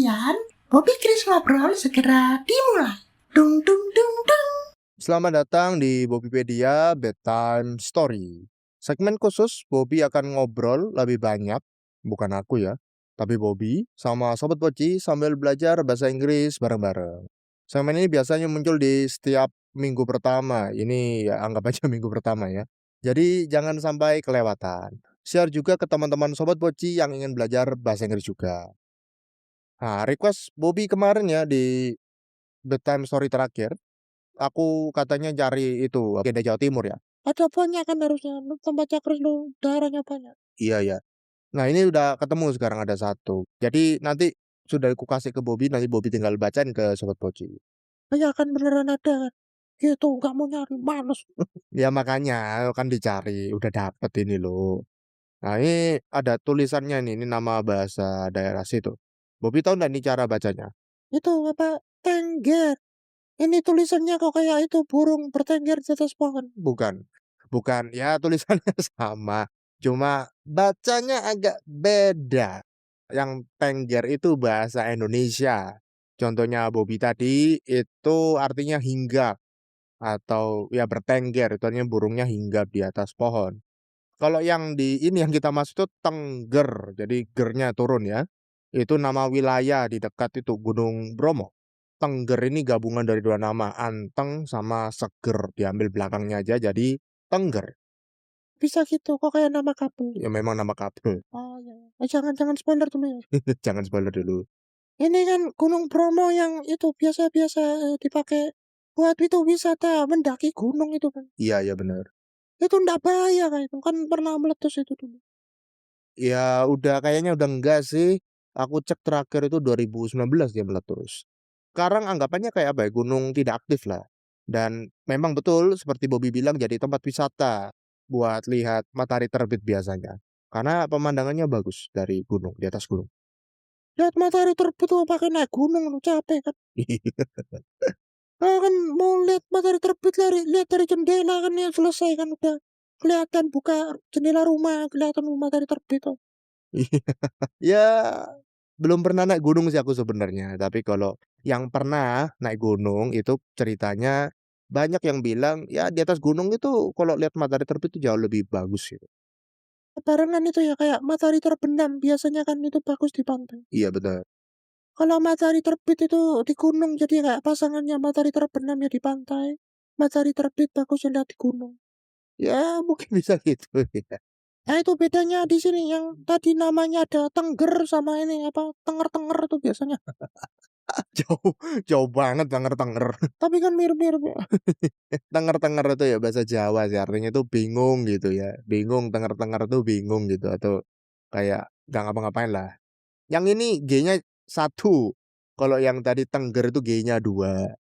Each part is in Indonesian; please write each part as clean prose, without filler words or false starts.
sekalian, Bobby Chris Ngobrol segera dimulai. Dung dung dung dung. Selamat datang di Bobbypedia Bedtime Story. Segmen khusus Bobby akan ngobrol lebih banyak, bukan aku ya, tapi Bobby sama Sobat Poci sambil belajar bahasa Inggris bareng-bareng. Segmen ini biasanya muncul di setiap minggu pertama, ini ya anggap aja minggu pertama ya. Jadi jangan sampai kelewatan. Share juga ke teman-teman Sobat Poci yang ingin belajar bahasa Inggris juga. Nah, request Bobby kemarin ya di Bedtime Story terakhir, aku katanya cari itu agenda Jawa Timur ya. Ada banyak kan harusnya, tempat cakris lu daerahnya banyak. Iya ya. Nah ini udah ketemu sekarang ada satu. Jadi nanti sudah aku kasih ke Bobby, nanti Bobby tinggal bacain ke Sobat Poci. Ya kan beneran ada kan. Gitu, nggak mau nyari, males. Ya makanya kan dicari, udah dapet ini loh. Nah ini ada tulisannya nih, ini nama bahasa daerah situ. Bobby tahu nggak nih cara bacanya? Itu apa, tengger. Ini tulisannya kok kayak itu, burung bertengger di atas pohon. Bukan. Bukan, ya tulisannya sama. Cuma bacanya agak beda. Yang tengger itu bahasa Indonesia. Contohnya Bobby tadi itu artinya hinggap atau ya bertengger, itu artinya burungnya hinggap di atas pohon. Kalau yang di ini yang kita maksud itu tengger, jadi gernya turun ya. Itu nama wilayah di dekat itu Gunung Bromo. Tengger ini gabungan dari dua nama, anteng sama seger, diambil belakangnya aja jadi Tengger. Bisa gitu, kok kayak nama kabel. Ya memang nama kabel. Oh iya. Jangan spoiler dulu ya. Jangan spoiler dulu. Ini kan Gunung Bromo yang itu biasa-biasa dipakai buat itu wisata mendaki gunung itu kan. Iya, ya benar. Itu ndak bahaya kan itu, kan pernah meletus itu dulu. Ya udah kayaknya udah enggak sih. Aku cek terakhir itu 2019 dia meletus. Sekarang anggapannya kayak apa ya, gunung tidak aktif lah. Dan memang betul seperti Bobby bilang jadi tempat wisata buat lihat matahari terbit biasanya. Karena pemandangannya bagus dari gunung, di atas gunung. Lihat matahari terbit tuh pakai naik gunung lu capek kan. Kan mau lihat matahari terbit lihat dari jendela kan ya selesai kan udah kelihatan buka jendela rumah kelihatan matahari terbit tuh. Ya belum pernah naik gunung sih aku sebenarnya, tapi kalau yang pernah naik gunung itu ceritanya banyak yang bilang, ya di atas gunung itu kalau lihat matahari terbit itu jauh lebih bagus gitu. Barengan itu ya kayak matahari terbenam biasanya kan itu bagus di pantai. Iya benar. Kalau matahari terbit itu di gunung jadi kayak pasangannya matahari terbenam ya di pantai. Matahari terbit bagus lihat di gunung. Ya mungkin bisa gitu ya. Nah itu bedanya di sini yang tadi namanya ada tengger sama ini apa tenger-tenger itu biasanya. Jauh jauh banget tenger-tenger. Tapi kan mirip-mirip ya. Tenger-tenger itu ya bahasa Jawa sih, artinya itu bingung gitu ya. Bingung, tenger-tenger itu bingung gitu atau kayak nggak ngapa-ngapain lah. Yang ini G-nya 1, kalau yang tadi tengger itu G-nya 2.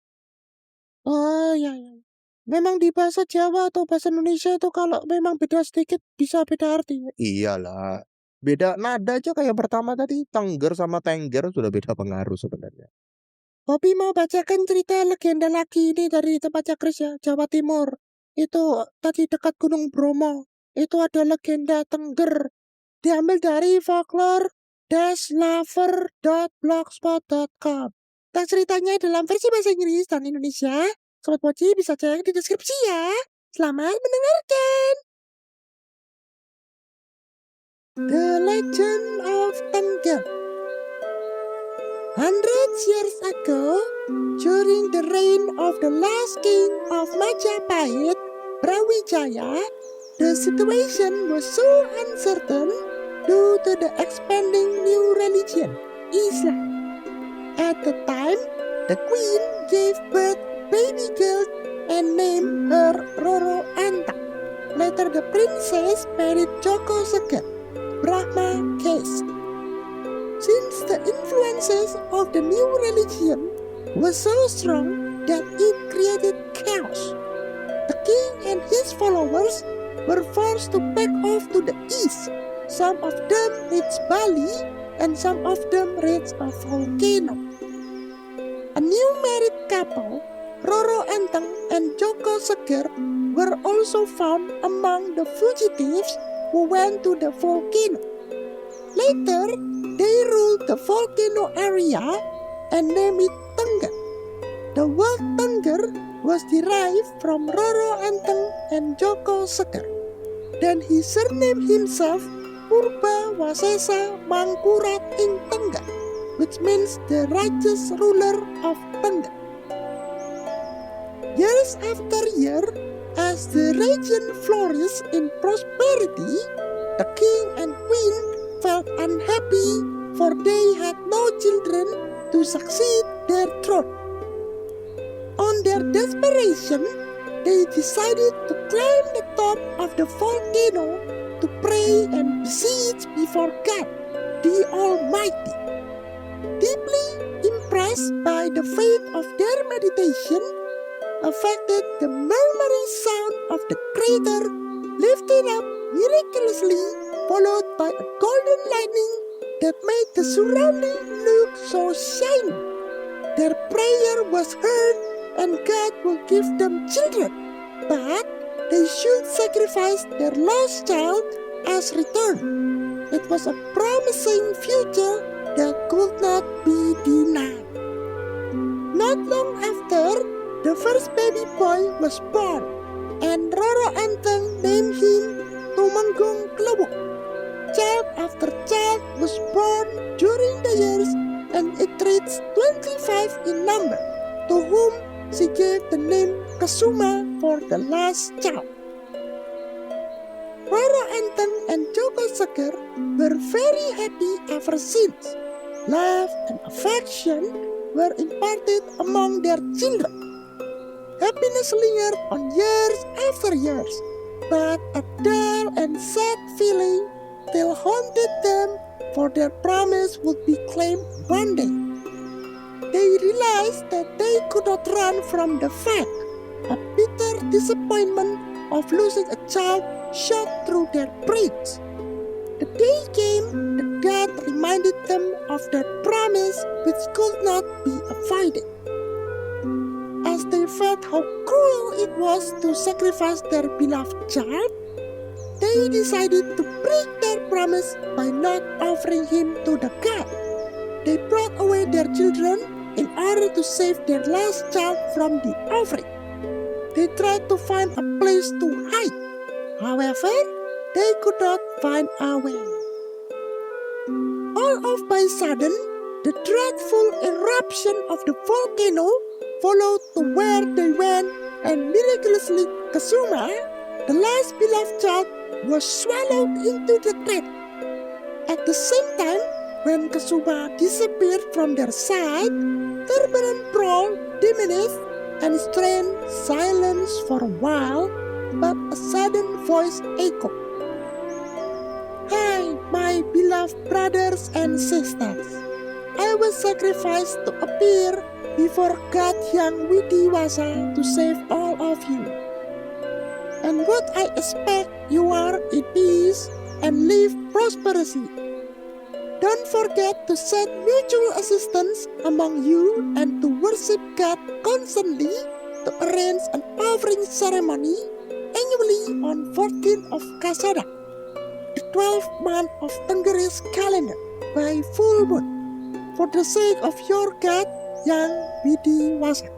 Oh iya iya. Memang di bahasa Jawa atau bahasa Indonesia itu kalau memang beda sedikit bisa beda arti ya? Iyalah, beda nada aja kayak pertama tadi, tengger sama tengger sudah beda pengaruh sebenarnya. Bobby mau bacakan cerita legenda lagi ini dari tempat Cakris ya, Jawa Timur. Itu tadi dekat Gunung Bromo. Itu ada legenda Tengger. Diambil dari folklore-lover.blogspot.com. Teks ceritanya dalam versi bahasa Inggris dan Indonesia. Sobat Poci bisa cek di deskripsi ya. Selamat mendengarkan. The Legend of Tengger. Hundreds years ago, during the reign of the last king of Majapahit, Brawijaya, the situation was so uncertain due to the expanding new religion, Islam. At the time, the queen gave birth baby girl and named her Roro Antang. Later, the princess married Joko Seger, Brahma caste. Since the influences of the new religion were so strong that it created chaos, the king and his followers were forced to back off to the east. Some of them reached Bali and some of them reached a volcano. A new married couple, Roro Anteng and Joko Seger, were also found among the fugitives who went to the volcano. Later, they ruled the volcano area and named it Tengger. The word Tengger was derived from Roro Anteng and Joko Seger. Then he surnamed himself Purba Wasesa Mangkurat ing Tengger, which means the righteous ruler of Tengger. Years after year, as the region flourished in prosperity, the king and queen felt unhappy, for they had no children to succeed their throne. On their desperation, they decided to climb the top of the volcano to pray and beseech before God, the Almighty. Deeply impressed by the faith of their meditation, affected the murmuring sound of the crater lifting up miraculously, followed by a golden lightning that made the surrounding look so shiny. Their prayer was heard and God will give them children, but they should sacrifice their lost child as return. It was a promising future that could not be denied. Not long after, the first baby boy was born, and Roro Anteng named him Tumenggung Klewuk. Child after child was born during the years, and it reached 25 in number, to whom she gave the name Kesuma for the last child. Roro Anteng and Joko Seger were very happy ever since. Love and affection were imparted among their children. Happiness lingered on years after years, but a dull and sad feeling still haunted them, for their promise would be claimed one day. They realized that they could not run from the fact, a bitter disappointment of losing a child shot through their brains. The day came that God reminded them of that promise which could not be avoided. As they felt how cruel it was to sacrifice their beloved child, they decided to break their promise by not offering him to the god. They brought away their children in order to save their last child from the offering. They tried to find a place to hide. However, they could not find a way. All of a sudden, the dreadful eruption of the volcano followed to where they went, and miraculously Kesuma, the last beloved child, was swallowed into the crater. At the same time, when Kesuma disappeared from their sight, turbulent brawl diminished and strained silence for a while, but a sudden voice echoed. "Hi, my beloved brothers and sisters. I was sacrificed to appear before God Hyang Widiwasa to save all of you. And what I expect you are in peace and live prosperously. Don't forget to set mutual assistance among you and to worship God constantly, to arrange an offering ceremony annually on 14th of Kasada, the 12th month of Tenggeris calendar, by full moon, for the sake of your God Hyang Widiwasa."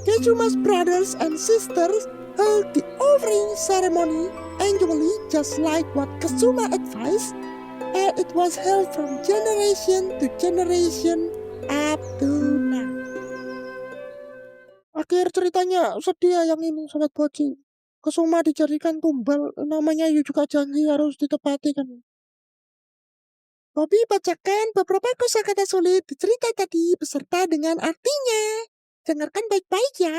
Kesuma's brothers and sisters held the offering ceremony annually, just like what Kesuma advised, and it was held from generation to generation up to now. Akhir ceritanya sedih ya yang ini, Sobat Boci. Kesuma dijadikan tumbal, namanya you juga janji harus ditepati kan. Bobby bacakan beberapa kosakata sulit di cerita tadi beserta dengan artinya. Dengarkan baik-baik ya.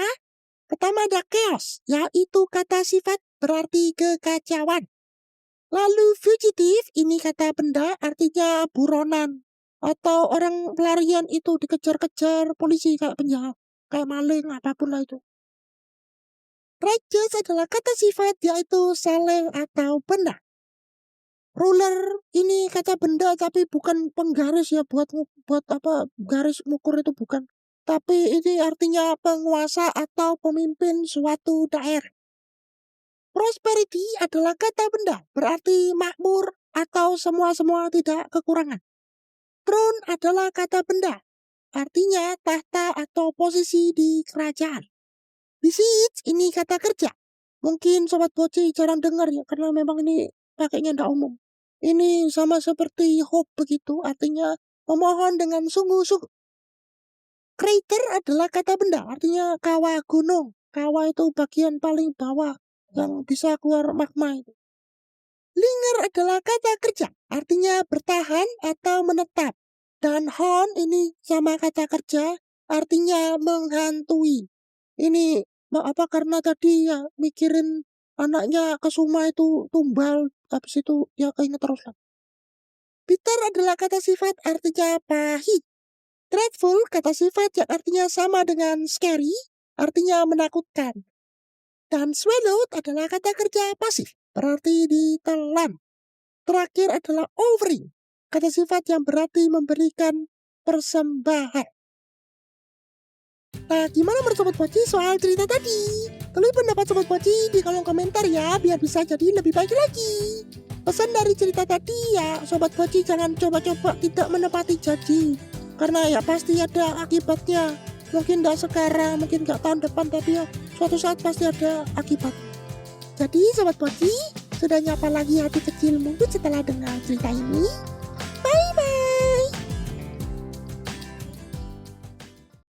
Pertama ada chaos, yaitu kata sifat berarti kekacauan. Lalu fugitive, ini kata benda artinya buronan. Atau orang pelarian itu dikejar-kejar polisi kayak penjahat. Kayak maling, apapun lah itu. Righteous adalah kata sifat yaitu saleh atau benar. Ruler ini kata benda tapi bukan penggaris ya, buat apa garis ukur itu bukan. Tapi ini artinya penguasa atau pemimpin suatu daerah. Prosperity adalah kata benda, berarti makmur atau semua-semua tidak kekurangan. Throne adalah kata benda, artinya tahta atau posisi di kerajaan. Besiege ini kata kerja. Mungkin Sobat Boci jarang dengar ya, karena memang ini pakainya ndak umum. Ini sama seperti hope begitu, artinya memohon dengan sungguh-sungguh. Crater adalah kata benda, artinya kawah gunung. Kawah itu bagian paling bawah yang bisa keluar magma itu. Linger adalah kata kerja, artinya bertahan atau menetap. Dan haunt ini sama kata kerja, artinya menghantui. Ini karena tadi ya mikirin anaknya Kesuma itu tumbal, habis itu ya keinget terus lah. Bitter adalah kata sifat, artinya pahit. Dreadful kata sifat yang artinya sama dengan scary, artinya menakutkan. Dan swallowed adalah kata kerja pasif, berarti ditelan. Terakhir adalah offering, kata sifat yang berarti memberikan persembahan. Nah, gimana menurut Sobat Boci soal cerita tadi? Tulis pendapat Sobat Boci di kolom komentar ya, biar bisa jadi lebih baik lagi. Pesan dari cerita tadi ya, Sobat Boci jangan coba-coba tidak menepati janji. Karena ya pasti ada akibatnya. Mungkin tidak sekarang, mungkin nggak tahun depan, tapi ya suatu saat pasti ada akibat. Jadi Sobat Boci, sudah nyapa lagi hati kecilmu setelah dengar cerita ini?